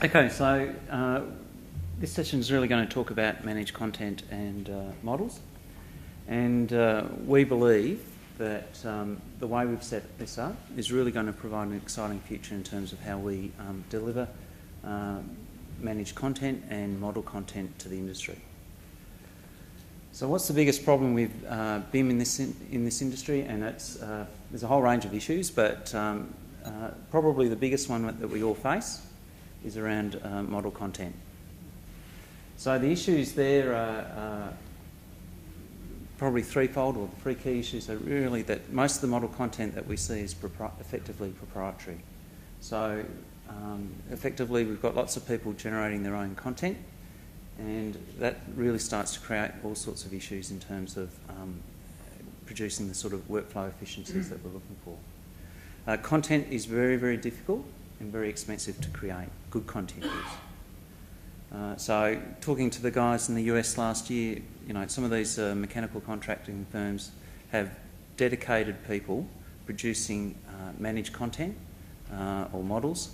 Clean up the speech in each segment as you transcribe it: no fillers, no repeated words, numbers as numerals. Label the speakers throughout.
Speaker 1: Okay, so this session is really going to talk about managed content and models. And we believe that the way we've set this up is really going to provide an exciting future in terms of how we deliver managed content and model content to the industry. So what's the biggest problem with BIM in this industry? And it's, there's a whole range of issues, but probably the biggest one that we all face is around model content. So the issues there are probably threefold, or the three key issues are really that most of the model content that we see is effectively proprietary. So effectively we've got lots of people generating their own content, and that really starts to create all sorts of issues in terms of producing the sort of workflow efficiencies that we're looking for. Content is very, very difficult and very expensive to create. Good content is. So talking to the guys in the US last year, you know, some of these mechanical contracting firms have dedicated people producing managed content or models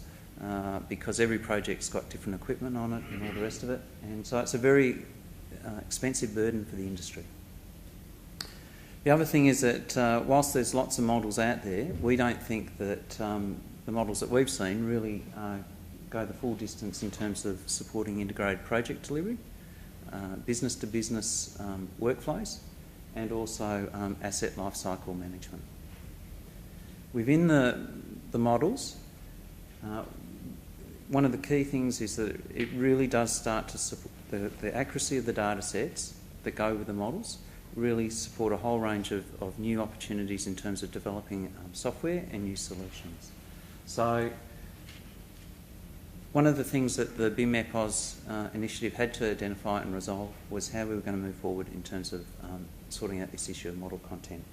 Speaker 1: because every project's got different equipment on it and all the rest of it, and so it's a very expensive burden for the industry. The other thing is that whilst there's lots of models out there, we don't think that the models that we've seen really go the full distance in terms of supporting integrated project delivery, business-to-business workflows, and also asset lifecycle management. Within the models, one of the key things is that it really does start to support the accuracy of the data sets that go with the models, really support a whole range of new opportunities in terms of developing software and new solutions. So one of the things that the BIM-MEPAUS initiative had to identify and resolve was how we were going to move forward in terms of sorting out this issue of model content.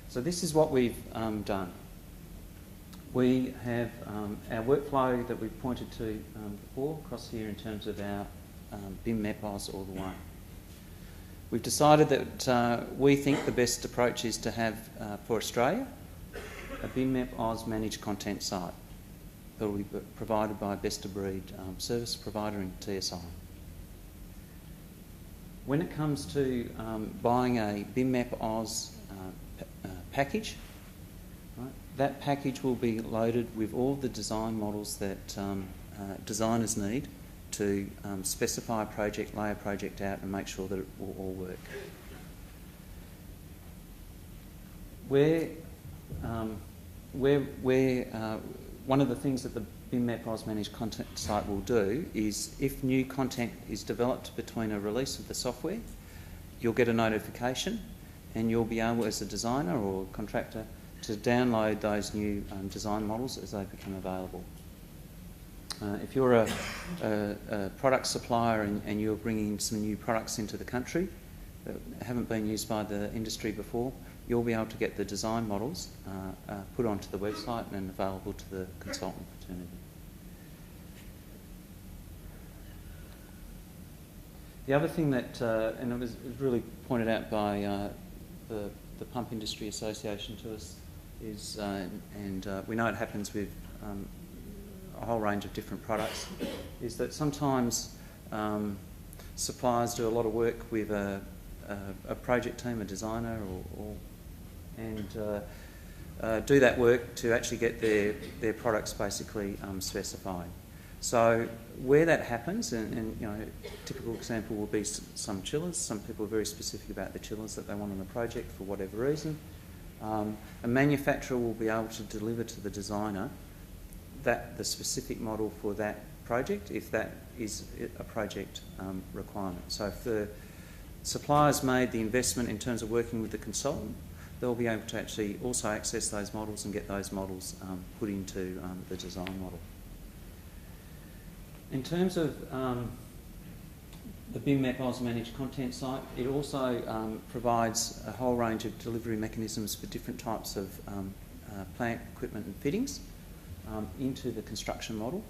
Speaker 1: So this is what we've done. We have our workflow that we've pointed to before across here in terms of our BIM-MEPAUS all the way. We've decided that we think the best approach is to have, for Australia, a BIM-MEPAUS managed content site that will be provided by a best-of-breed service provider in TSI. When it comes to buying a BIM-MEPAUS package, right, that package will be loaded with all the design models that designers need to specify a project, lay a project out and make sure that it will all work. One of the things that the BIM-MEPAUS managed content site will do is if new content is developed between a release of the software, you'll get a notification and you'll be able, as a designer or contractor, to download those new design models as they become available. If you're a product supplier and you're bringing some new products into the country that haven't been used by the industry before, you'll be able to get the design models put onto the website and available to the consultant fraternity. The other thing that, and it was really pointed out by the Pump Industry Association to us, is, and we know it happens with a whole range of different products, is that sometimes suppliers do a lot of work with a project team, a designer, and do that work to actually get their products basically specified. So where that happens, and you know, a typical example will be some chillers. Some people are very specific about the chillers that they want on a project for whatever reason. A manufacturer will be able to deliver to the designer the specific model for that project, if that is a project requirement. So if the supplier's made the investment in terms of working with the consultant, they'll be able to actually also access those models and get those models put into the design model. In terms of the BIM-MEPAUS managed content site, it also provides a whole range of delivery mechanisms for different types of plant, equipment and fittings into the construction model.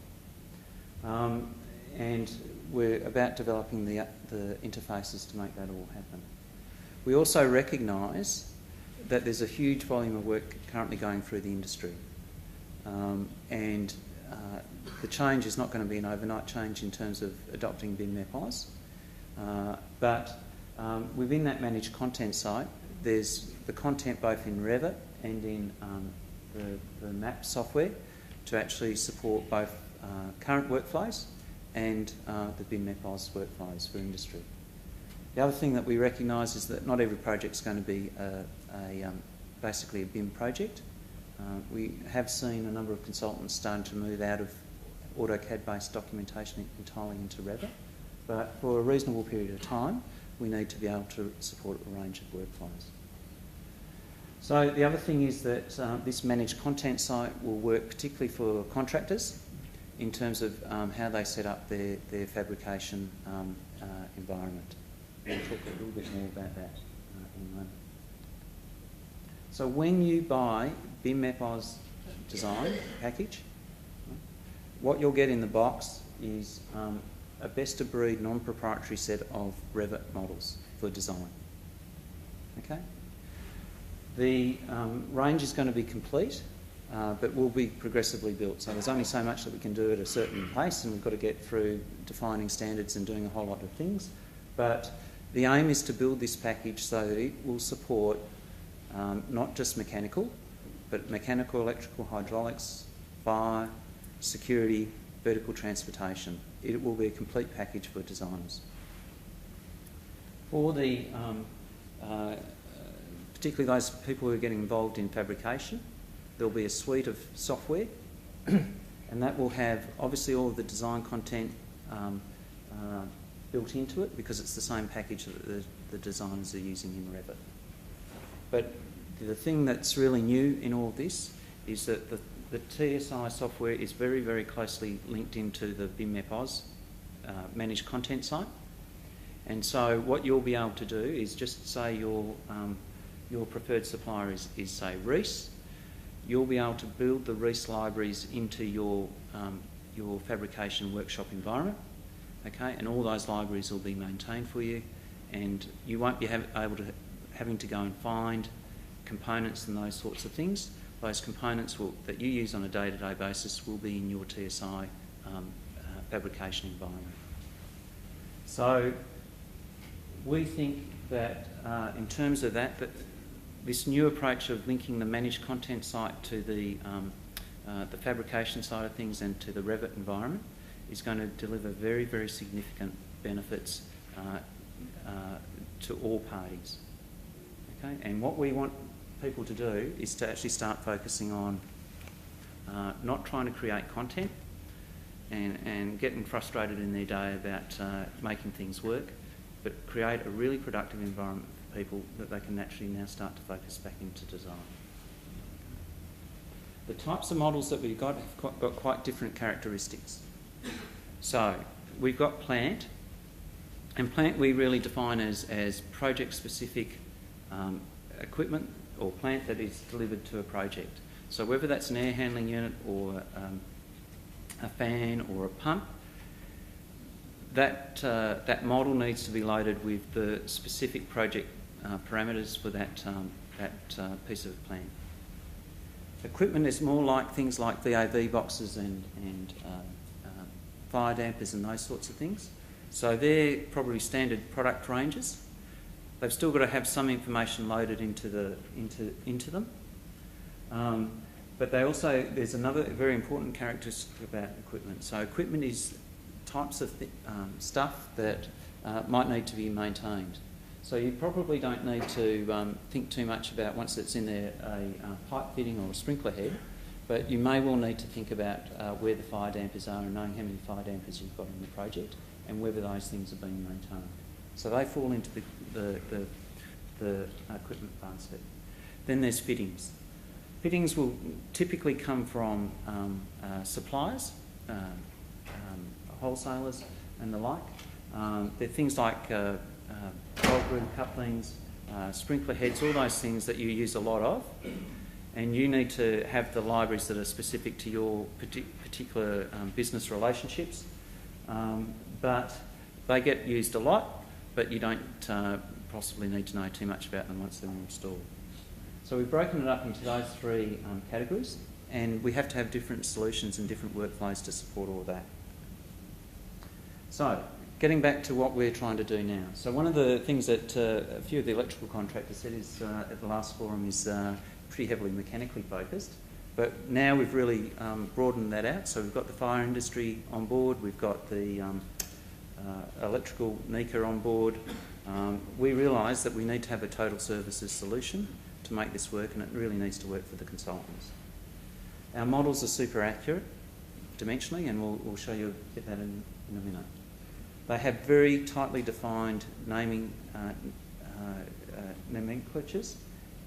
Speaker 1: And we're about developing the interfaces to make that all happen. We also recognise that there's a huge volume of work currently going through the industry. And the change is not going to be an overnight change in terms of adopting BIM-MEPAUS, but within that managed content site, there's the content both in Revit and in the map software to actually support both current workflows and the BIM-MEPAUS workflows for industry. The other thing that we recognise is that not every project is going to be basically a BIM project. We have seen a number of consultants starting to move out of AutoCAD-based documentation entirely into Revit, but for a reasonable period of time, we need to be able to support a range of workflows. So the other thing is that this managed content site will work particularly for contractors in terms of how they set up their fabrication environment. We'll talk a little bit more about that in a moment. So when you buy BIM-MEPAUS design package, what you'll get in the box is a best-of-breed non-proprietary set of Revit models for design. Okay? The range is going to be complete, but will be progressively built. So there's only so much that we can do at a certain pace, and we've got to get through defining standards and doing a whole lot of things. But the aim is to build this package so that it will support not just mechanical, but mechanical, electrical, hydraulics, fire, security, vertical transportation. It will be a complete package for designers. For the particularly those people who are getting involved in fabrication, there'll be a suite of software and that will have obviously all of the design content built into it because it's the same package that the designers are using in Revit. But the thing that's really new in all of this is that the TSI software is very, very closely linked into the BIM-MEPAUS managed content site. And so what you'll be able to do is just say your preferred supplier is say Reese. You'll be able to build the Reese libraries into your fabrication workshop environment, okay? And all those libraries will be maintained for you, and you won't be having to go and find components and those sorts of things. Those components that you use on a day-to-day basis will be in your TSI fabrication environment. So we think that in terms of that this new approach of linking the managed content site to the fabrication side of things and to the Revit environment is going to deliver very, very significant benefits to all parties. Okay? And what we want people to do is to actually start focusing on not trying to create content and getting frustrated in their day about making things work, but create a really productive environment for people that they can naturally now start to focus back into design. The types of models that we've got have got quite different characteristics. So we've got plant, and plant we really define as project-specific equipment or plant that is delivered to a project. So whether that's an air handling unit or a fan or a pump, that model needs to be loaded with the specific project parameters for that piece of plant. Equipment is more like things like VAV boxes and fire dampers and those sorts of things. So they're probably standard product ranges. They've still got to have some information loaded into them. But there's another very important characteristic about equipment. So equipment is types of stuff that might need to be maintained. So you probably don't need to think too much about once it's in there a pipe fitting or a sprinkler head, but you may well need to think about where the fire dampers are and knowing how many fire dampers you've got in the project and whether those things are being maintained. So they fall into the equipment basket. Then there's fittings. Fittings will typically come from suppliers, wholesalers and the like. They're things like cold room couplings, sprinkler heads, all those things that you use a lot of, and you need to have the libraries that are specific to your particular business relationships. But they get used a lot, but you don't possibly need to know too much about them once they're installed. So we've broken it up into those three categories. and we have to have different solutions and different workflows to support all of that. So, getting back to what we're trying to do now. So one of the things that a few of the electrical contractors said is at the last forum is pretty heavily mechanically focused, but now we've really broadened that out. So we've got the fire industry on board, we've got the electrical NECA on board. We realise that we need to have a total services solution to make this work, and it really needs to work for the consultants. Our models are super accurate dimensionally, and we'll show you a bit that in a minute. They have very tightly defined naming nomenclatures,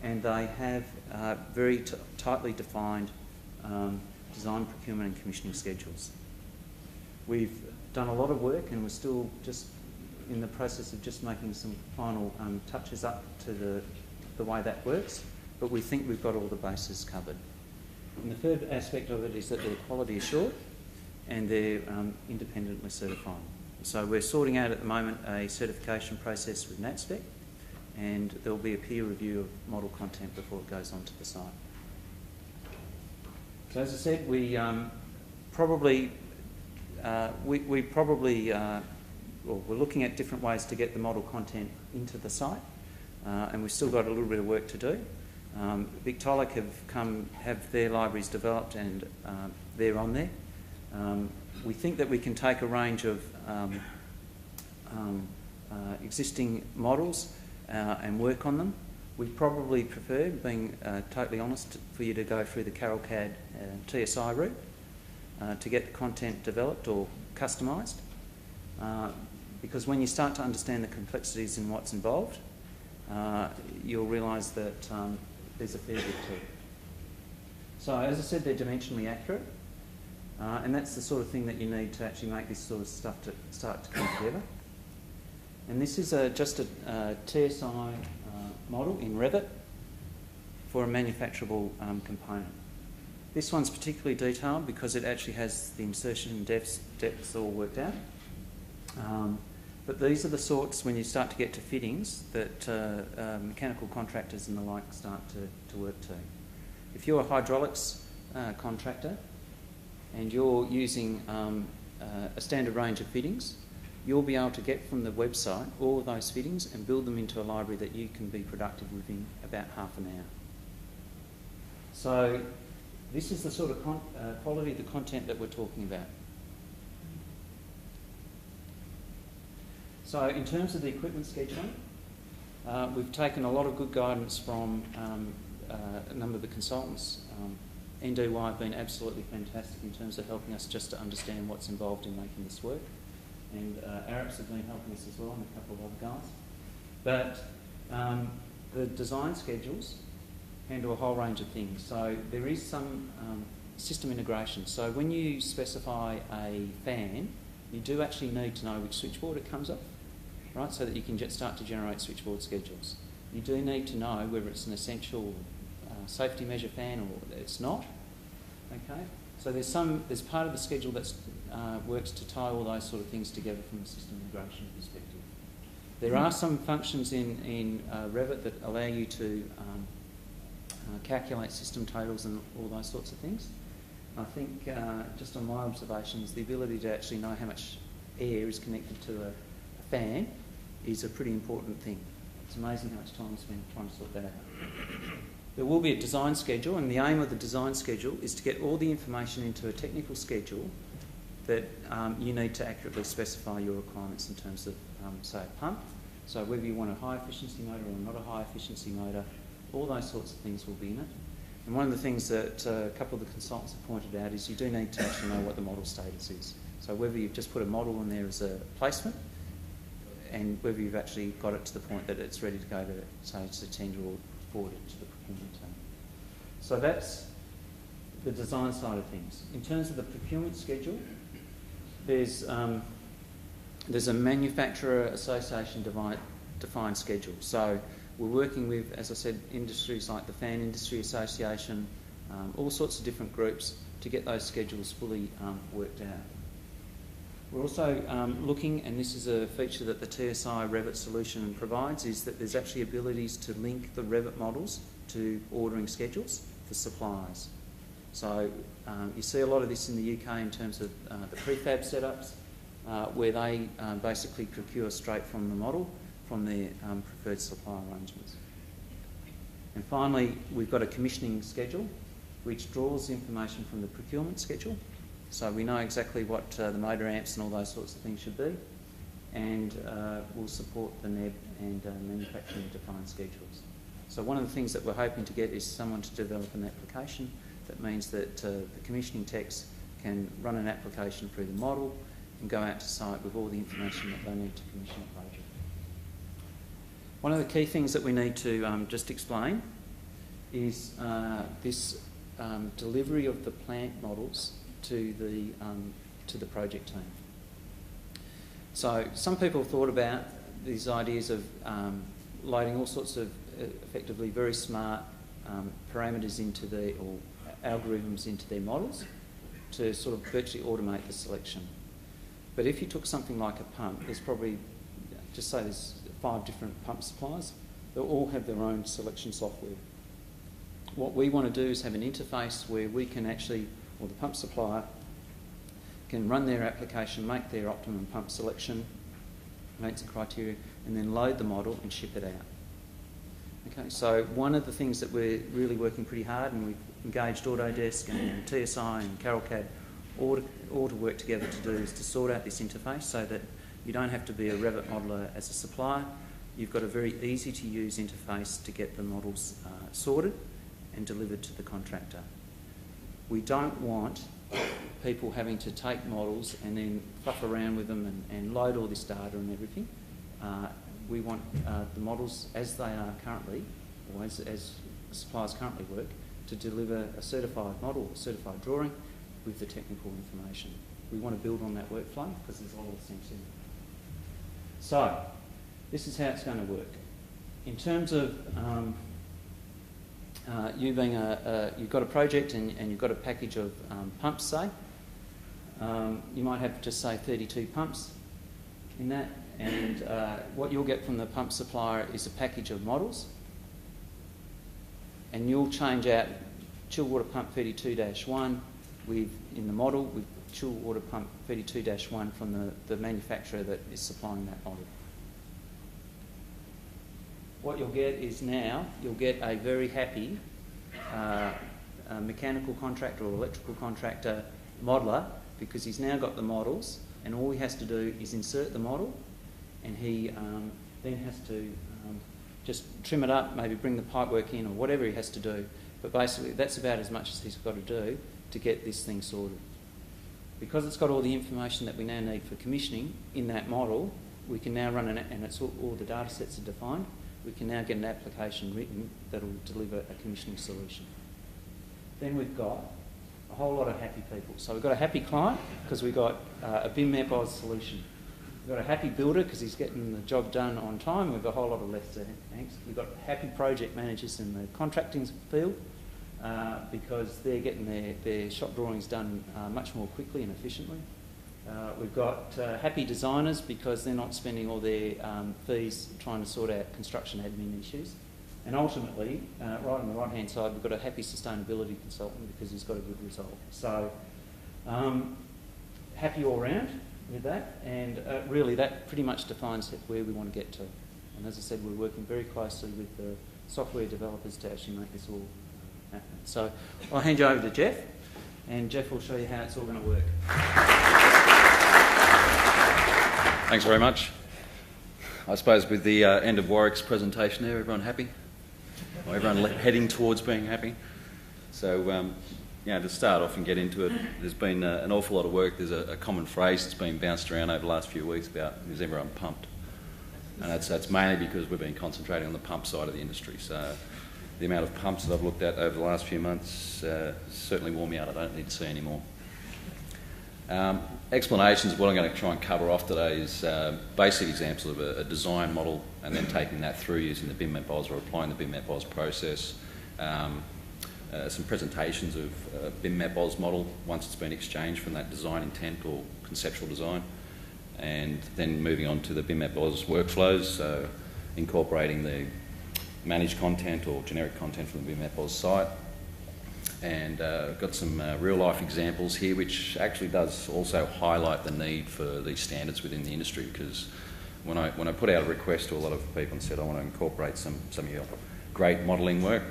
Speaker 1: and they have very tightly defined design, procurement and commissioning schedules. We've done a lot of work, and we're still just in the process of just making some final touches up to the way that works, but we think we've got all the bases covered. And the third aspect of it is that they're quality assured and they're independently certified. So we're sorting out at the moment a certification process with NatSpec, and there'll be a peer review of model content before it goes onto the site. So as I said, we're looking at different ways to get the model content into the site, and we've still got a little bit of work to do. Victolic have their libraries developed, and they're on there. We think that we can take a range of existing models and work on them. We probably prefer, being totally honest, for you to go through the KarelCAD TSI route to get the content developed or customised, because when you start to understand the complexities in what's involved, you'll realise that there's a fair bit to it. So as I said, they're dimensionally accurate. And that's the sort of thing that you need to actually make this sort of stuff to start to come together. And this is just a TSI model in Revit for a manufacturable component. This one's particularly detailed because it actually has the insertion and depths all worked out. But these are the sorts, when you start to get to fittings, that mechanical contractors and the like start to work to. If you're a hydraulics contractor, and you're using a standard range of fittings, you'll be able to get from the website all of those fittings and build them into a library that you can be productive within about half an hour. So this is the sort of quality of the content that we're talking about. So in terms of the equipment scheduling, we've taken a lot of good guidance from a number of the consultants. NDY have been absolutely fantastic in terms of helping us just to understand what's involved in making this work. And Arabs have been helping us as well, and a couple of other guys. But the design schedules handle a whole range of things. So there is some system integration. So when you specify a fan, you do actually need to know which switchboard it comes off, right? So that you can start to generate switchboard schedules. You do need to know whether it's an essential safety measure fan or it's not. Okay, so there's part of the schedule that works to tie all those sort of things together from a system integration perspective. There are some functions in Revit that allow you to calculate system totals and all those sorts of things. I think just on my observations, the ability to actually know how much air is connected to a fan is a pretty important thing. It's amazing how much time we spend trying to sort that out. There will be a design schedule, and the aim of the design schedule is to get all the information into a technical schedule that you need to accurately specify your requirements in terms of, say, a pump. So whether you want a high efficiency motor or not a high efficiency motor, all those sorts of things will be in it. And one of the things that a couple of the consultants have pointed out is you do need to actually know what the model status is. So whether you've just put a model in there as a placement, and whether you've actually got it to the point that it's ready to go to, say, to the tender or forward it to the procurement team. So that's the design side of things. In terms of the procurement schedule, there's a manufacturer association defined schedule. So we're working with, as I said, industries like the Fan Industry Association, all sorts of different groups to get those schedules fully worked out. We're also looking, and this is a feature that the TSI Revit solution provides, is that there's actually abilities to link the Revit models to ordering schedules for suppliers. So you see a lot of this in the UK in terms of the prefab setups, where they basically procure straight from the model, from their preferred supplier arrangements. And finally, we've got a commissioning schedule, which draws information from the procurement schedule. So we know exactly what the motor amps and all those sorts of things should be, and will support the NEB and manufacturing defined schedules. So one of the things that we're hoping to get is someone to develop an application that means that the commissioning techs can run an application through the model and go out to site with all the information that they need to commission a project. One of the key things that we need to just explain is this delivery of the plant models to the project team. So some people have thought about these ideas of loading all sorts of effectively very smart parameters into or algorithms into their models to sort of virtually automate the selection. But if you took something like a pump, there's probably, just say there's 5 different pump suppliers, they'll all have their own selection software. What we want to do is have an interface where we can actually, or the pump supplier, can run their application, make their optimum pump selection, meet some criteria, and then load the model and ship it out. Okay, so one of the things that we're really working pretty hard, and we've engaged Autodesk and TSI and KarelCAD all to work together to do, is to sort out this interface so that you don't have to be a Revit modeller as a supplier. You've got a very easy to use interface to get the models sorted and delivered to the contractor. We don't want people having to take models and then fluff around with them and load all this data and everything. We want the models as they are currently, or as suppliers currently work, to deliver a certified model, a certified drawing with the technical information. We want to build on that workflow because there's a lot of things in it. So, this is how it's going to work. In terms of you being you've got a project and you've got a package of pumps, say, you might have just say 32 pumps in that, and what you'll get from the pump supplier is a package of models, and you'll change out chill water pump 32-1 in the model with chill water pump 32-1 from the manufacturer that is supplying that model. What you'll get is now you'll get a very happy mechanical contractor or electrical contractor modeller, because he's now got the models, and all he has to do is insert the model, and he then has to just trim it up, maybe bring the pipework in or whatever he has to do. But basically that's about as much as he's got to do to get this thing sorted. Because it's got all the information that we now need for commissioning in that model, we can now run and it's all the data sets are defined, we can now get an application written that will deliver a commissioning solution. Then we've got a whole lot of happy people. So we've got a happy client because we've got a BIM-MEPAUS solution. We've got a happy builder because he's getting the job done on time. We've got a whole lot of left angst. We've got happy project managers in the contracting field because they're getting their shop drawings done much more quickly and efficiently. We've got happy designers because they're not spending all their fees trying to sort out construction admin issues. And ultimately, right on the right-hand side, we've got a happy sustainability consultant because he's got a good result. So, happy all round with that, and really that pretty much defines where we want to get to. And as I said, we're working very closely with the software developers to actually make this all happen. So, I'll hand you over to Geoff, and Geoff will show you how it's all going to work.
Speaker 2: Thanks very much. I suppose with the end of Warwick's presentation there, everyone happy? Or everyone heading towards being happy? So, to start off and get into it, there's been an awful lot of work. There's a common phrase that's been bounced around over the last few weeks about, is everyone pumped? And that's mainly because we've been concentrating on the pump side of the industry. So the amount of pumps that I've looked at over the last few months certainly wore me out. I don't need to see any more. Explanations of what I'm going to try and cover off today is basic examples of a design model and then taking that through using the BIM-MEPAUS or applying the BIM-MEPAUS process. Some presentations of BIM-MEPAUS model once it's been exchanged from that design intent or conceptual design, and then moving on to the BIM-MEPAUS workflows, so incorporating the managed content or generic content from the BIM-MEPAUS site, and got some real-life examples here, which actually does also highlight the need for these standards within the industry, because when I put out a request to a lot of people and said I want to incorporate some of your great modelling work,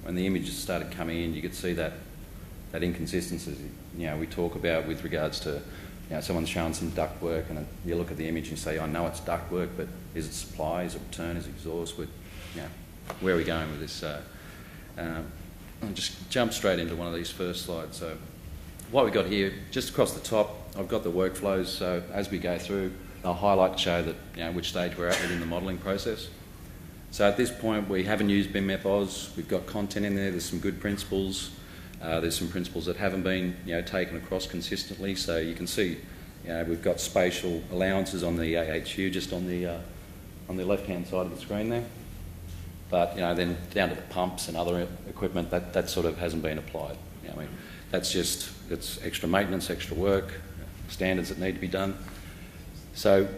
Speaker 2: when the images started coming in, you could see that inconsistency, we talk about with regards to, someone's showing some duct work, and you look at the image and you say, I know it's duct work, but is it supply, is it return, is it exhaust? Where are we going with this? I'll just jump straight into one of these first slides. So what we've got here, just across the top, I've got the workflows. So as we go through, I'll highlight to show that which stage we're at within the modelling process. So at this point, we haven't used BIM-MEPAUS. We've got content in there. There's some good principles. There's some principles that haven't been taken across consistently. So you can see we've got spatial allowances on the AHU just on the left-hand side of the screen there. But then down to the pumps and other equipment, that sort of hasn't been applied. It's extra maintenance, extra work, standards that need to be done. So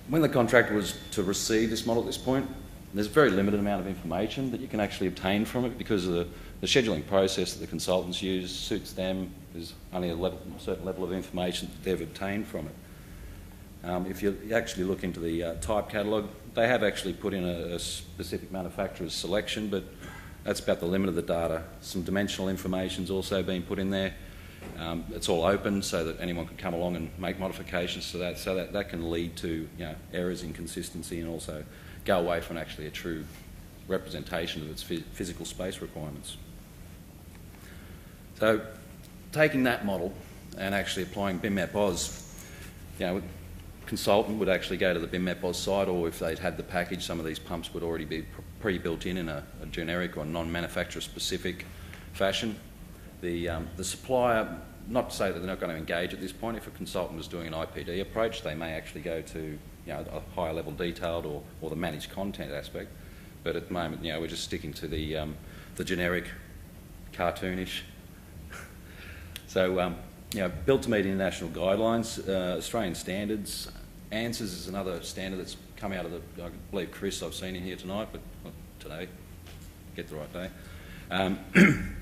Speaker 2: when the contractor was to receive this model at this point, there's a very limited amount of information that you can actually obtain from it, because of the scheduling process that the consultants use suits them. There's only a certain level of information that they've obtained from it. If you actually look into the type catalogue, they have actually put in a specific manufacturer's selection, but that's about the limit of the data. Some dimensional information's also been put in there. It's all open so that anyone can come along and make modifications to that, so that can lead to errors, inconsistency, and also go away from actually a true representation of its physical space requirements. So taking that model and actually applying BIM-MEPAUS, consultant would actually go to the BIM-MEPAUS site, or if they'd had the package, some of these pumps would already be pre-built in a generic or non-manufacturer specific fashion. The supplier, not to say that they're not going to engage at this point. If a consultant was doing an IPD approach, they may actually go to a higher level detailed or the managed content aspect. But at the moment, we're just sticking to the generic, cartoonish. So, built to meet international guidelines, Australian standards. ANSYS is another standard that's come out of I believe Chris, I've seen him here tonight, but not today, get the right day.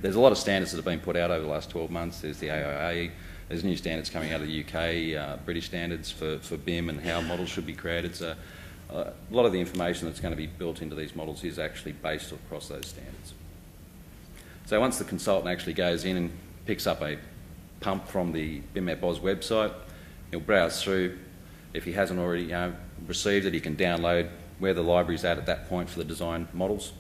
Speaker 2: There's a lot of standards that have been put out over the last 12 months. There's the AIA, there's new standards coming out of the UK, British standards for BIM and how models should be created. So a lot of the information that's going to be built into these models is actually based across those standards. So once the consultant actually goes in and picks up a pump from the BIM-MEPAUS website, he'll browse through. If he hasn't already received it, he can download where the library's at that point for the design models.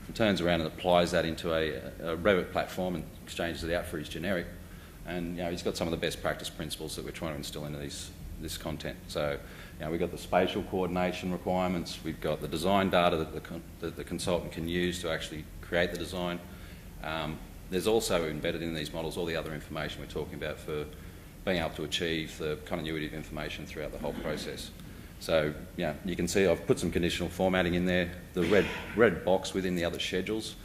Speaker 2: He turns around and applies that into a Revit platform and exchanges it out for his generic. And he's got some of the best practice principles that we're trying to instill into this content. So we've got the spatial coordination requirements, we've got the design data that the consultant can use to actually create the design. There's also embedded in these models all the other information we're talking about for being able to achieve the continuity of information throughout the whole process. So you can see I've put some conditional formatting in there. The red box within the other schedules,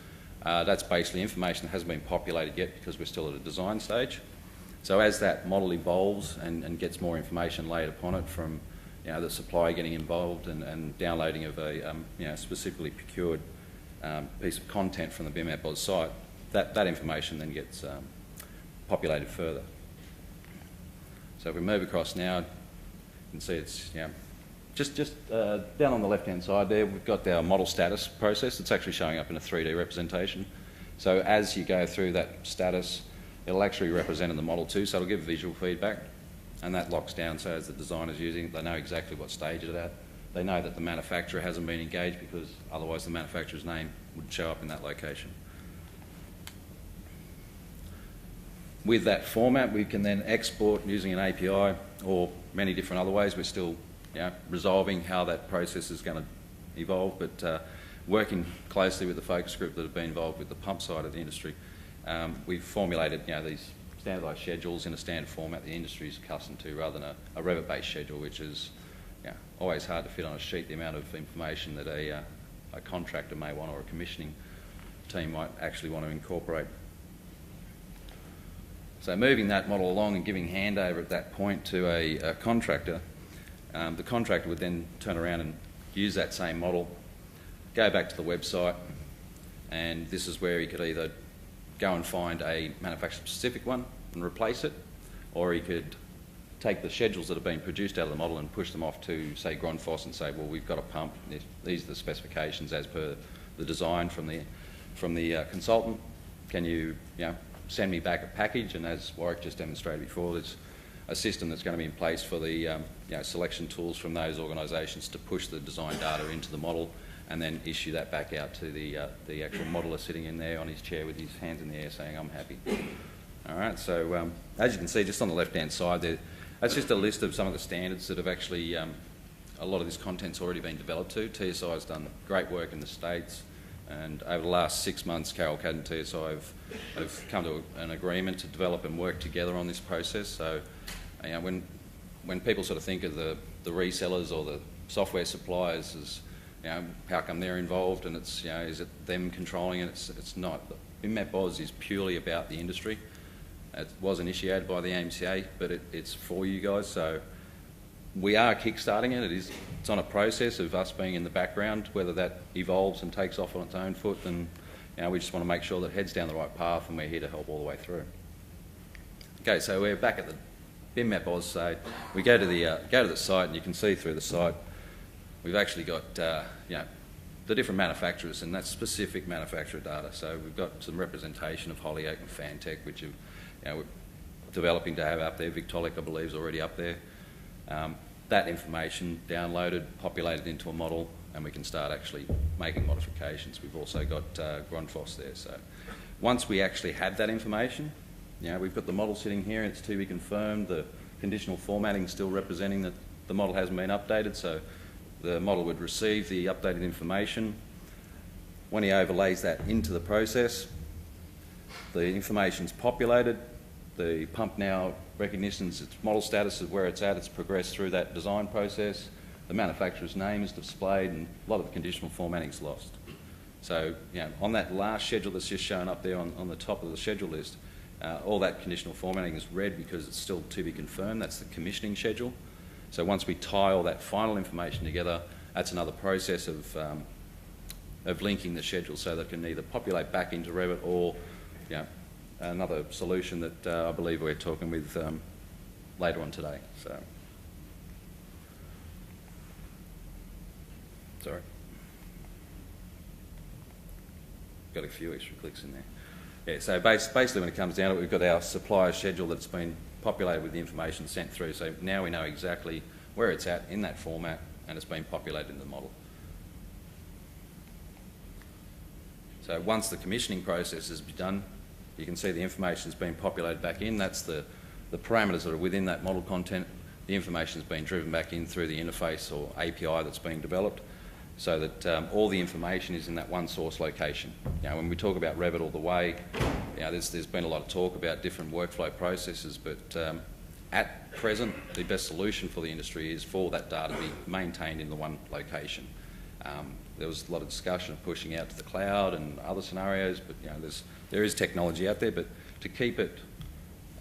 Speaker 2: that's basically information that hasn't been populated yet because we're still at a design stage. So as that model evolves and gets more information laid upon it from the supplier getting involved and downloading of a specifically procured piece of content from the BIM-MEPAUS site, that information then gets populated further. So if we move across now, you can see it's just down on the left-hand side there, we've got our model status process. It's actually showing up in a 3D representation. So as you go through that status, it'll actually represent in the model too, so it'll give visual feedback, and that locks down so as the designer's using it, they know exactly what stage it's at. They know that the manufacturer hasn't been engaged because otherwise the manufacturer's name would show up in that location. With that format, we can then export using an API or many different other ways. We're still resolving how that process is going to evolve, but working closely with the focus group that have been involved with the pump side of the industry, we've formulated these standardised schedules in a standard format the industry is accustomed to, rather than a Revit-based schedule, which is always hard to fit on a sheet, the amount of information that a contractor may want or a commissioning team might actually want to incorporate. So moving that model along and giving handover at that point to a contractor, the contractor would then turn around and use that same model, go back to the website, and this is where he could either go and find a manufacturer-specific one and replace it, or he could take the schedules that have been produced out of the model and push them off to, say, Grundfos and say, well, we've got a pump, these are the specifications as per the design from the consultant. Can you, send me back a package? And as Warwick just demonstrated before, there's a system that's going to be in place for the selection tools from those organisations to push the design data into the model and then issue that back out to the actual modeller sitting in there on his chair with his hands in the air saying, I'm happy. All right, so as you can see, just on the left-hand side there, that's just a list of some of the standards that have actually, a lot of this content's already been developed to. TSI has done great work in the States, and over the last 6 months, KarelCAD and TSI have come to an agreement to develop and work together on this process. So when people sort of think of the resellers or the software suppliers as, how come they're involved and it's, is it them controlling it? It's not. BIM-MEPAUS is purely about the industry. It was initiated by the AMCA, but it's for you guys. So we are kickstarting it. It's on a process of us being in the background. Whether that evolves and takes off on its own foot, then we just want to make sure that it heads down the right path, and we're here to help all the way through. Okay, so we're back at the BIM-MEPAUS side. We go to the site, and you can see through the site we've actually got the different manufacturers, and that's specific manufacturer data. So we've got some representation of Holyoake and Fantech, which we're developing to have up there. Victolic, I believe, is already up there. That information downloaded, populated into a model, and we can start actually making modifications. We've also got Grundfos there. So once we actually have that information, we've got the model sitting here, it's to be confirmed. The conditional formatting is still representing that the model hasn't been updated, so the model would receive the updated information. When he overlays that into the process, the information's populated, the pump now recognitions its model status of where it's at, it's progressed through that design process, the manufacturer's name is displayed, and a lot of the conditional formatting's lost. So, on that last schedule that's just shown up there on the top of the schedule list, all that conditional formatting is red because it's still to be confirmed. That's the commissioning schedule. So once we tie all that final information together, that's another process of linking the schedule so that it can either populate back into Revit or another solution that I believe we're talking with later on today. So, sorry. Got a few extra clicks in there. Yeah, so basically when it comes down to it, we've got our supplier schedule that's been populated with the information sent through. So now we know exactly where it's at in that format, and it's been populated in the model. So once the commissioning process has been done, you can see the information's been populated back in. That's the parameters that are within that model content. The information's been driven back in through the interface or API that's being developed, so that all the information is in that one source location. When we talk about Revit all the way, there's been a lot of talk about different workflow processes, but at present, the best solution for the industry is for that data to be maintained in the one location. There was a lot of discussion of pushing out to the cloud and other scenarios, but there is technology out there, but to keep it,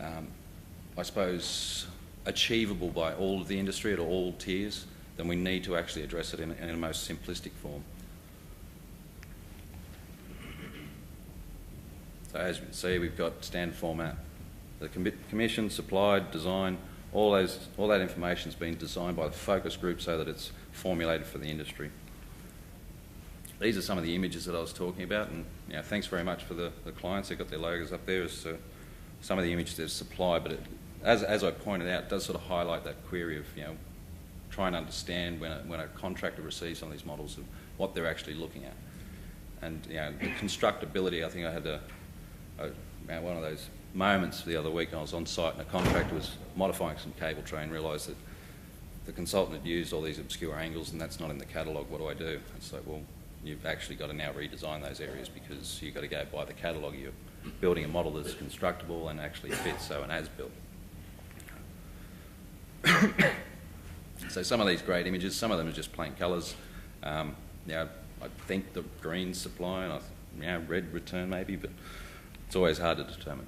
Speaker 2: I suppose, achievable by all of the industry at all tiers, then we need to actually address it in a most simplistic form. So as you can see, we've got standard format, the commission, supplied, design, all that information's been designed by the focus group so that it's formulated for the industry. These are some of the images that I was talking about, and thanks very much for the clients. They've got their logos up there as some of the images they've supplied, but as I pointed out, it does sort of highlight that query of trying to understand when a contractor receives some of these models of what they're actually looking at. And the constructability, I think I had one of those moments the other week. I was on site and a contractor was modifying some cable tray and realised that the consultant had used all these obscure angles and that's not in the catalogue. What do I do? It's like, well, you've actually got to now redesign those areas because you've got to go by the catalogue. You're building a model that's constructible and actually fits, so an as-built. So some of these great images, some of them are just plain colours. I think the green supply and red return maybe, but it's always hard to determine.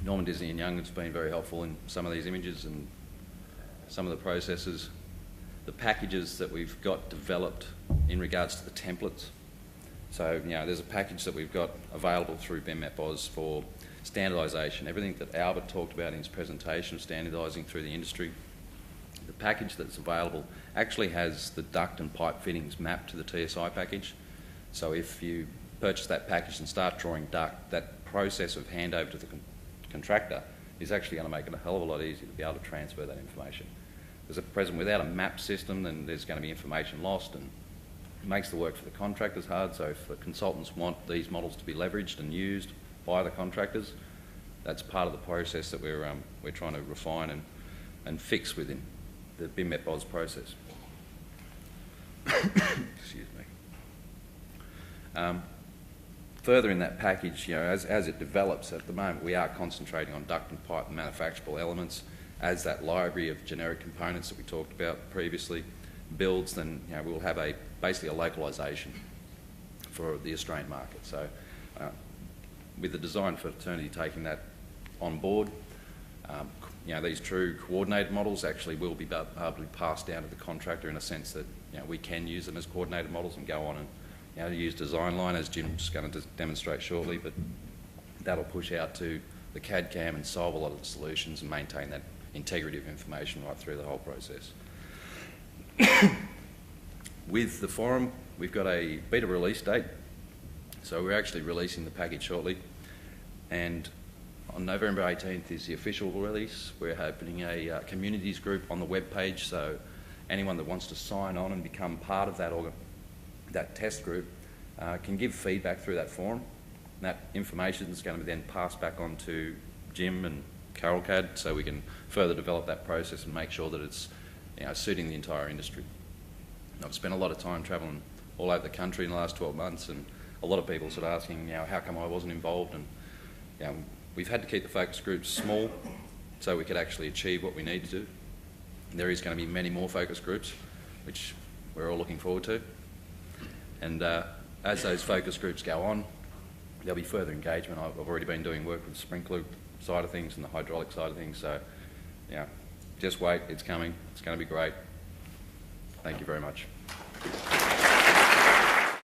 Speaker 2: Norman Disney and Young has been very helpful in some of these images and some of the processes. The packages that we've got developed in regards to the templates. So, there's a package that we've got available through BIM-MEPAUS for standardisation, everything that Albert talked about in his presentation of standardising through the industry. The package that's available actually has the duct and pipe fittings mapped to the TSI package. So if you purchase that package and start drawing duct, that process of handover to the contractor is actually going to make it a hell of a lot easier to be able to transfer that information. Because at present, without a map system, then there's going to be information lost, and it makes the work for the contractors hard. So if the consultants want these models to be leveraged and used by the contractors, that's part of the process that we're trying to refine and fix within the BIM-MEPAUS process. Excuse me. Further in that package, as it develops, at the moment we are concentrating on duct and pipe and manufacturable elements. As that library of generic components that we talked about previously builds, then we'll have basically a localisation for the Australian market. So with the design fraternity taking that on board, these true coordinated models actually will be able to be passed down to the contractor in a sense that we can use them as coordinated models and go on and use design line, as Jim's going to demonstrate shortly, but that'll push out to the CAD/CAM and solve a lot of the solutions and maintain that integrity of information right through the whole process. With the forum, we've got a beta release date, so we're actually releasing the package shortly, and on November 18th is the official release. We're opening a communities group on the web page, so anyone that wants to sign on and become part of that test group can give feedback through that forum. And that information is going to be then passed back on to Jim and KarelCAD, so we can further develop that process and make sure that it's suiting the entire industry. I've spent a lot of time travelling all over the country in the last 12 months, and a lot of people sort of asking, how come I wasn't involved? And we've had to keep the focus groups small so we could actually achieve what we need to do. There is going to be many more focus groups, which we're all looking forward to. And as those focus groups go on, there'll be further engagement. I've already been doing work with the sprinkler side of things and the hydraulic side of things, so just wait, it's coming, it's going to be great. Thank you very much.